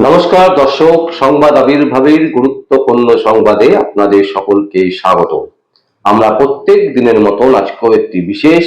নমস্কার দর্শক, সংবাদ আবির্ভাবের গুরুত্বপূর্ণ সংবাদে আপনাদের সকলকে স্বাগত। আমরা প্রত্যেক দিনের মতন আজকেও একটি বিশেষ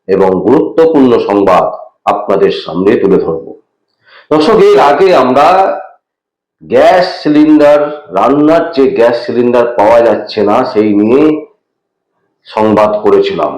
এবং গুরুত্বপূর্ণ সংবাদ আপনাদের সামনে তুলে ধরব। দর্শক, এর আগে আমরা গ্যাস সিলিন্ডার, রান্নার যে গ্যাস সিলিন্ডার পাওয়া যাচ্ছে না সেই নিয়ে সংবাদ করেছিলাম।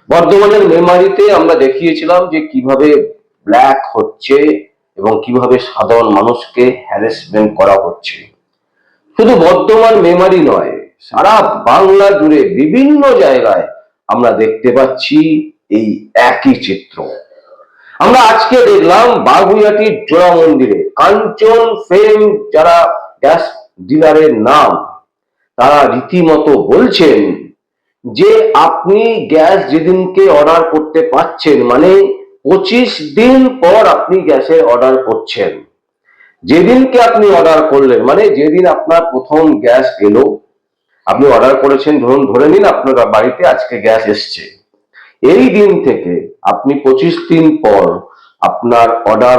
বর্ধমানের মেমারিতে আমরা দেখিয়েছিলাম যে কিভাবে ব্ল্যাক হচ্ছে এবং কিভাবে সাধারণ মানুষকে হ্যারাসমেন্ট করা হচ্ছে। শুধু বর্ধমান মেমারি নয়, সারা বাংলা জুড়ে বিভিন্ন জায়গায় আমরা দেখতে পাচ্ছি এই একই চিত্র। আমরা আজকে দেখলাম বাগুইআটির জোড়া মন্দিরে কাঞ্চন ফেম যারা গ্যাস ডিলারের নাম, তারা রীতিমতো বলছেন যে আপনি গ্যাস যেদিনকে অর্ডার করতে পারছেন, মানে 25 দিন পর আপনি গ্যাসের অর্ডার করছেন। যেদিনকে আপনি অর্ডার করলেন, মানে যেদিন আপনার প্রথম গ্যাস এলো, আপনি অর্ডার করেছেন, ধরে নিন আপনার বাড়িতে আজকে গ্যাস এসছে, এই দিন থেকে আপনি 25 দিন পর আপনার অর্ডার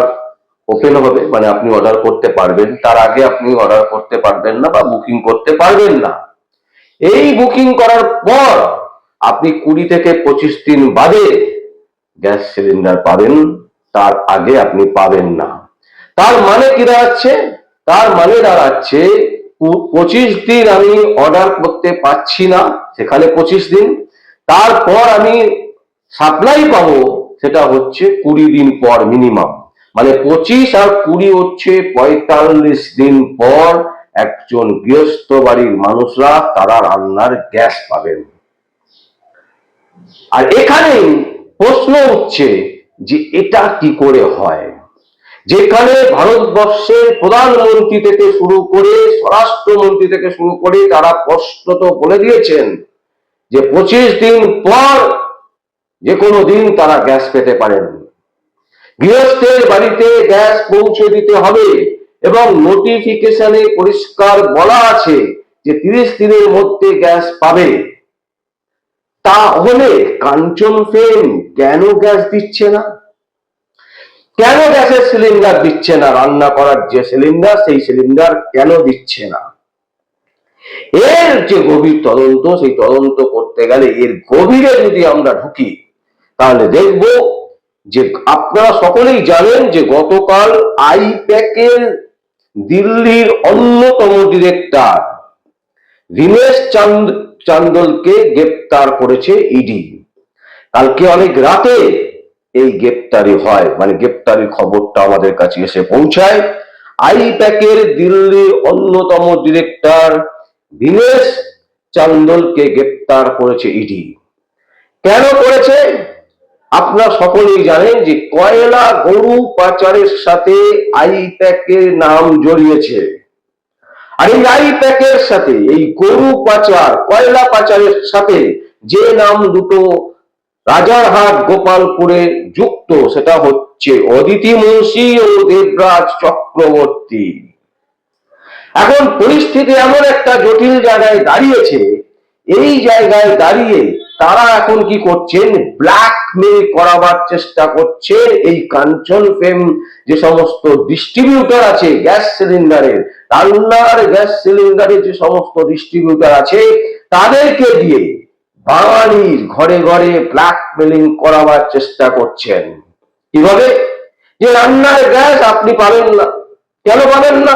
ওপেন হবে, মানে আপনি অর্ডার করতে পারবেন। তার আগে আপনি অর্ডার করতে পারবেন না বা বুকিং করতে পারবেন না। এই বুকিং করার পর আপনি 20 থেকে 25 দিন বাদে গ্যাস সিলিন্ডার পাবেন, তার আগে আপনি পাবেন না। তার মানে কি দাঁড়াচ্ছে? তার মানে দাঁড়াচ্ছে 25 দিন আমি অর্ডার করতে পারছি না, সেখানে 25 দিন, তারপর আমি সাপ্লাই পাবো সেটা হচ্ছে 20 দিন পর মিনিমাম। মানে 25 আর 20 হচ্ছে 45 দিন পর একজন গৃহস্থ বাড়ির মানুষরা তারা রান্নার গ্যাস পাবেন। আর এখানেই প্রশ্ন উঠছে যে এটা কি করে হয়, যেখানে ভারতবর্ষের প্রধানমন্ত্রী থেকে শুরু করে স্বরাষ্ট্রমন্ত্রী থেকে শুরু করে তারা স্পষ্টত বলে দিয়েছেন যে 25 দিন পর যে কোনো দিন তারা গ্যাস পেতে পারেন। গৃহস্থের বাড়িতে গ্যাস পৌঁছে দিতে হবে এবং নোটিফিকেশনে পরিষ্কার বলা আছে যে 30 দিনের মধ্যে গ্যাস পাবে। তাহলে কাঞ্চন ফেম কেন গ্যাস দিচ্ছে না? কেন গ্যাসের সিলিন্ডার দিচ্ছে না? রান্না করার যে সিলিন্ডার, সেই সিলিন্ডার কেন দিচ্ছে না? এর যে গভীর তদন্ত, সেই তদন্ত করতে গেলে এর গভীরে যদি আমরা ঢুকি তাহলে দেখব যে আপনারা সকলেই জানেন যে গতকাল আইপ্যাকের দিল্লির অন্যতম ডিরেক্টর দীনেশ চান্দলকে গ্রেপ্তার করেছে ইডি। কালকে অনেক রাতে এই গ্রেপ্তারি হয়, মানে গ্রেপ্তারির খবরটা আমাদের কাছে এসে পৌঁছায়। আইপ্যাকের দিল্লির অন্যতম ডিরেক্টর দীনেশ চান্দলকে গ্রেপ্তার করেছে ইডি। কেন করেছে? আপনারা সকলেই জানেন যে কয়লা গরু পাচারের সাথে আইপ্যাকের নাম জড়িয়েছে। আর এই আইপ্যাকের সাথে এই গরু পাচার, কয়লা পাচারের সাথে যে নাম দুটো রাজারহাট গোপালপুরে যুক্ত, সেটা হচ্ছে অদিতি মুন্সি ও দেবরাজ চক্রবর্তী। এখন পরিস্থিতি এমন একটা জটিল জায়গায় দাঁড়িয়েছে, এই জায়গায় দাঁড়িয়ে তারা এখন কি করছেন? ব্ল্যাকমেল করাবার চেষ্টা করছে এই কাঞ্চন ফেম যে সমস্ত ডিস্ট্রিবিউটর আছে গ্যাস সিলিন্ডারের, রান্নার গ্যাস সিলিন্ডারের যে সমস্ত ডিস্ট্রিবিউটর আছে, তাদেরকে দিয়ে বাঙালির ঘরে ঘরে ব্ল্যাকমেলিং করাবার চেষ্টা করছেন। কিভাবে? যে রান্নার গ্যাস আপনি পাবেন না। কেন পাবেন না?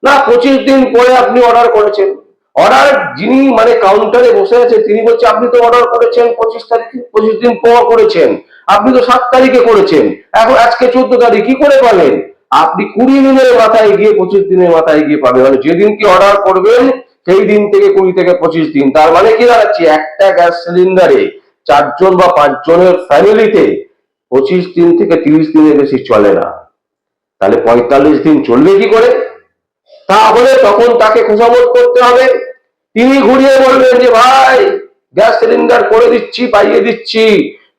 না, 25 দিন পরে আপনি অর্ডার করেছেন। অর্ডার যিনি মানে কাউন্টারে বসে আছে তিনি বলছে আপনি তো অর্ডার করেছেন 25 তারিখে, 25 দিন পর করেছেন, আপনি তো 7 তারিখে করেছেন, এখন আজকে 14 তারিখ, কি করে পাবেন? আপনি 20 দিনের মাথায় গিয়ে 25 দিনের মাথায় গিয়ে পাবেন। মানে যেদিন কি অর্ডার করবেন সেই দিন থেকে 20 থেকে 25 দিন। তার মানে কি দাঁড়াচ্ছে? একটা গ্যাস সিলিন্ডারে 4 জন বা 5 জনের ফ্যামিলিতে 25 দিন থেকে 30 দিনের বেশি চলে না। তাহলে 45 দিন চলবে কি করে? তাহলে তখন তাকে খোঁজামত করতে হবে। তিনি ঘুরিয়ে বলবেন যে ভাই গ্যাস সিলিন্ডার করে দিচ্ছি, পাইয়ে দিচ্ছি,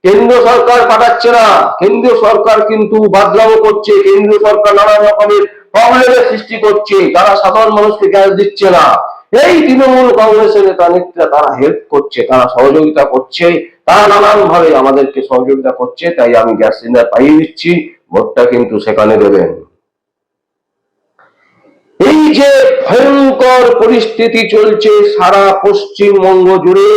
কেন্দ্র সরকার পাঠাচ্ছে না, কেন্দ্রীয় সরকার কিন্তু বাদলামো করছে, কেন্দ্রীয় সরকার নানা রকমের প্রবলেমের সৃষ্টি করছে, তারা সাধারণ মানুষকে গ্যাস দিচ্ছে না। এই তৃণমূল কংগ্রেসের নেতা নেত্রীরা তারা হেল্প করছে, তারা সহযোগিতা করছে, তারা নানান ভাবে আমাদেরকে সহযোগিতা করছে, তাই আমি গ্যাস সিলিন্ডার পাইয়ে দিচ্ছি, ভোটটা কিন্তু সেখানে দেবেন। যে ভয়ঙ্কর পরিস্থিতি চলছে সারা পশ্চিমবঙ্গ জুড়ে,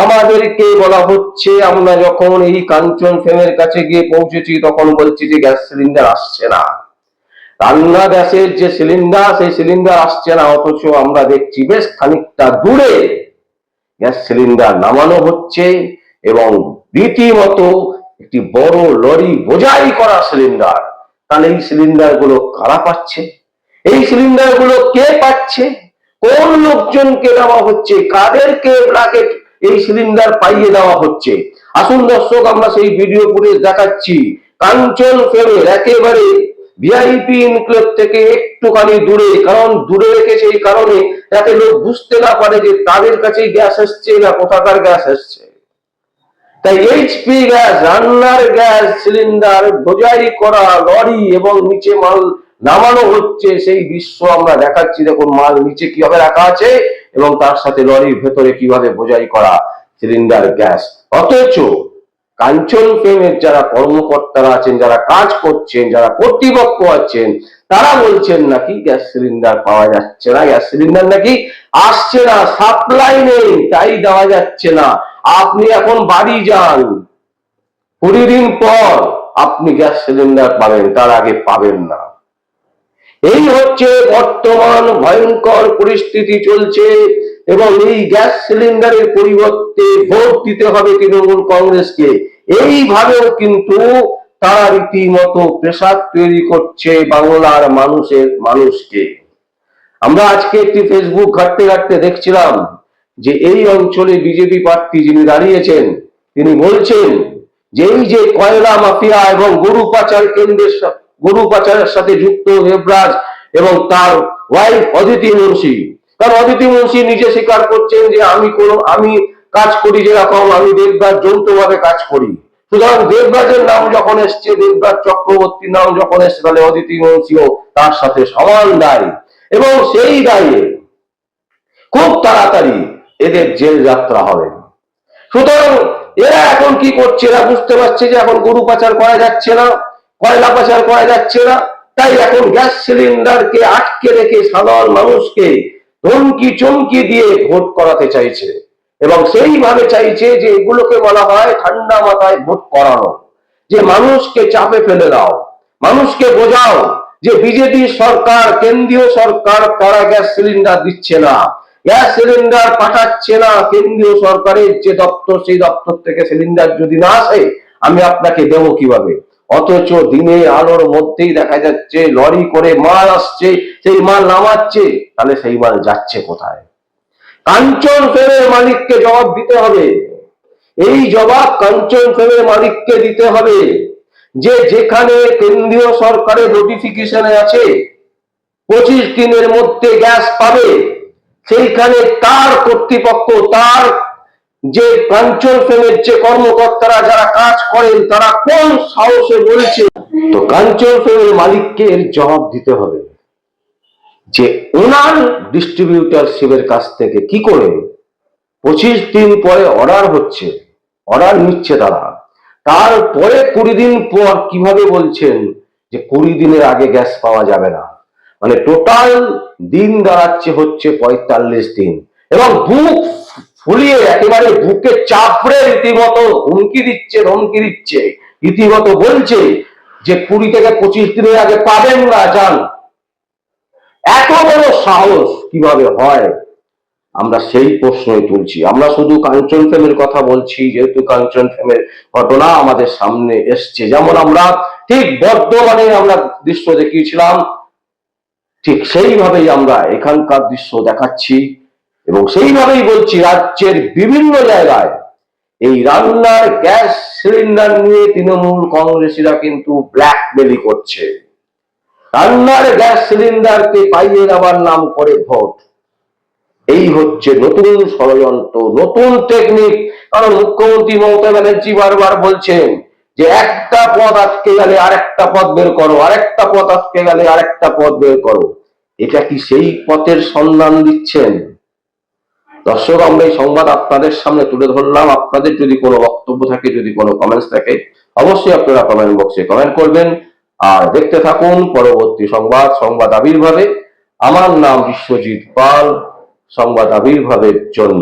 আমাদেরকে বলা হচ্ছে, আমরা যখন এই কাঞ্চন ফেমের কাছে গিয়ে পৌঁছেছি তখন বলছি যে গ্যাস সিলিন্ডার আসছে না, রান্না গ্যাসের যে সিলিন্ডার সেই সিলিন্ডার আসছে না, অথচ আমরা দেখছি বেশ খানিকটা দূরে গ্যাস সিলিন্ডার নামানো হচ্ছে এবং রীতিমতো একটি বড় লরি বোঝাই করা সিলিন্ডার। তাহলে এই সিলিন্ডার গুলো কারা পাচ্ছে? এই সিলিন্ডার গুলো কে পাচ্ছে? কোন লোকজনকে দেওয়া হচ্ছে? কাদেরকে এই সিলিন্ডার পাইয়ে দেওয়া হচ্ছে? আসুন দর্শক, আমরা সেই ভিডিও ফুটেজ দেখাচ্ছি কাঞ্চন ফেমের একেবারে ভিআইপি ইনক্লেভ থেকে একটুখানি দূরে, কারণ দূরে রেখেছে এই কারণে যাতে লোক বুঝতে না পারে যে তাদের কাছে গ্যাস এসছে না কোথাকার গ্যাস এসছে। তাই এইচপি গ্যাস, রান্নার গ্যাস সিলিন্ডার বোঝাই করা লরি এবং নিচে মাল নামানো হচ্ছে, সেই দৃশ্য আমরা দেখাচ্ছি। দেখুন মাল নিচে কিভাবে রাখা আছে এবং তার সাথে লরির ভেতরে কিভাবে বোঝাই করা সিলিন্ডার গ্যাস। অথচ কাঞ্চন ফেমের যারা কর্মকর্তারা আছেন, যারা কাজ করছেন, যারা কর্তৃপক্ষ আছেন, তারা বলছেন নাকি গ্যাস সিলিন্ডার পাওয়া যাচ্ছে না, গ্যাস সিলিন্ডার নাকি আসছে না, সাপ্লাই নেই তাই দেওয়া যাচ্ছে না। আপনি এখন বাড়ি যান, 20 দিন পর আপনি গ্যাস সিলিন্ডার পাবেন, তার আগে পাবেন না। এই হচ্ছে বর্তমান ভয়ঙ্কর পরিস্থিতি চলছে এবং এই গ্যাস সিলিন্ডারের পরিবর্তে ভোট দিতে হবে তৃণমূল কংগ্রেসকে, এইভাবেও কিন্তু তারা রীতিমতো প্রেসার তৈরি করছে বাংলার মানুষকে। আমরা আজকে একটি ফেসবুক ঘাটতে ঘাটতে দেখছিলাম যে এই অঞ্চলে বিজেপি প্রার্থী যিনি দাঁড়িয়েছেন তিনি বলছেন যে এই যে কয়লা মাফিয়া এবং গরু পাচারের সাথে যুক্ত দেবরাজ এবং তার ওয়াইফ অদিতি মুন্সি, কারণ অদিতি মুন্সি নিজে স্বীকার করছেন যে আমি কাজ করি যেরকম, আমি দেবরাজ যৌথভাবে কাজ করি। সুতরাং দেবরাজের নাম যখন এসছে, দেবরাজ চক্রবর্তীর নাম যখন এসছে, তাহলে অদিতি মুন্সিও তার সাথে সমান দায়ী এবং সেই দায়ে খুব তাড়াতাড়ি এদের জেল যাত্রা হবে। সুতরাং এরা এখন কি করছে? এরা বুঝতে পারছে যে এখন গরু পাচার করা যাচ্ছে না, কয়লা পাচার করা যাচ্ছে না, তাই এখন গ্যাস সিলিন্ডারকে আটকে রেখে সাধারণ মানুষকে ধমকি চমকি দিয়ে ভোট করাতে চাইছে এবং সেইভাবে চাইছে যে এগুলোকে বলা হয় ঠান্ডা মাথায় ভোট করানো, যে মানুষকে চাপে ফেলে দাও, মানুষকে বোঝাও যে বিজেপি সরকার, কেন্দ্রীয় সরকার তারা গ্যাস সিলিন্ডার দিচ্ছে না, গ্যাস সিলিন্ডার পাঠাচ্ছে না, কেন্দ্রীয় সরকারের যে দপ্তর সেই দপ্তর থেকে সিলিন্ডার যদি না আসে আমি আপনাকে দেবো কিভাবে? অথচ দিনের আলোর মধ্যেই দেখা যাচ্ছে লরি করে মাল আসছে, সেই মাল নামাচ্ছে, তাহলে সেই মাল যাচ্ছে কোথায়? কাঞ্চন ফেমের মালিককে জবাব দিতে হবে। এই জবাব কাঞ্চন ফেমের মালিককে দিতে হবে যে যেখানে কেন্দ্রীয় সরকারের নোটিফিকেশনে আছে 25 দিনের মধ্যে গ্যাস পাবে, সেইখানে তার কর্তৃপক্ষ, তার যে কাঞ্চন ফেমের যে কর্মকর্তারা যারা কাজ করেন তারা কোন সাহসে বলছে? তো কাঞ্চন ফেমের মালিককে এর জবাব দিতে হবে যে ওনার ডিস্ট্রিবিউটারশিপের কাছ থেকে কি করে 25 দিন পরে অর্ডার হচ্ছে, অর্ডার নিচ্ছে তারা, তারপরে 20 দিন পর কিভাবে বলছেন যে 20 দিনের আগে গ্যাস পাওয়া যাবে না? মানে টোটাল দিন দাঁড়াচ্ছে হচ্ছে 45 দিন এবং বুক ফুলিয়ে একেবারে বুকে চাপড়ে রীতিমতো হুমকি দিচ্ছে, রীতিমতো বলছে যে 20 থেকে 25 দিনের আগে পাবেন না, যান। এত বড় সাহস কিভাবে হয়? আমরা সেই প্রশ্নই তুলছি। আমরা শুধু কাঞ্চন ফেমের কথা বলছি যেহেতু কাঞ্চন ফেমের ঘটনা আমাদের সামনে এসছে, যেমন আমরা ঠিক বর্ধমানে আমরা দৃশ্য দেখিয়েছিলাম, ঠিক সেইভাবেই আমরা এখানকার দৃশ্য দেখাচ্ছি এবং সেইভাবেই বলছি রাজ্যের বিভিন্ন জায়গায় এই রান্নার গ্যাস সিলিন্ডার নিয়ে তৃণমূল কংগ্রেসীরা কিন্তু ব্ল্যাকমেলি করছে। রান্নার গ্যাস সিলিন্ডারকে পাইয়ে দেওয়ার নাম করে ভোট। এই হচ্ছে নতুন ষড়যন্ত্র, নতুন টেকনিক। কারণ মুখ্যমন্ত্রী মমতা ব্যানার্জি বারবার বলছেন যে একটা পথ আটকে গেলে আরেকটা পথ বের করো, আরেকটা পথ আটকে গেলে আরেকটা পথ বের করো। এটা কি সেই পথের সন্ধান দিচ্ছেন? দর্শক, আমরা এই সংবাদ আপনাদের সামনে তুলে ধরলাম। আপনাদের যদি কোনো বক্তব্য থাকে, যদি কোনো কমেন্টস থাকে, অবশ্যই আপনারা কমেন্ট বক্সে কমেন্ট করবেন। আর দেখতে থাকুন পরবর্তী সংবাদ আবির্ভাবে। আমার নাম বিশ্বজিৎ পাল, সংবাদ আবির্ভাবের জন্য।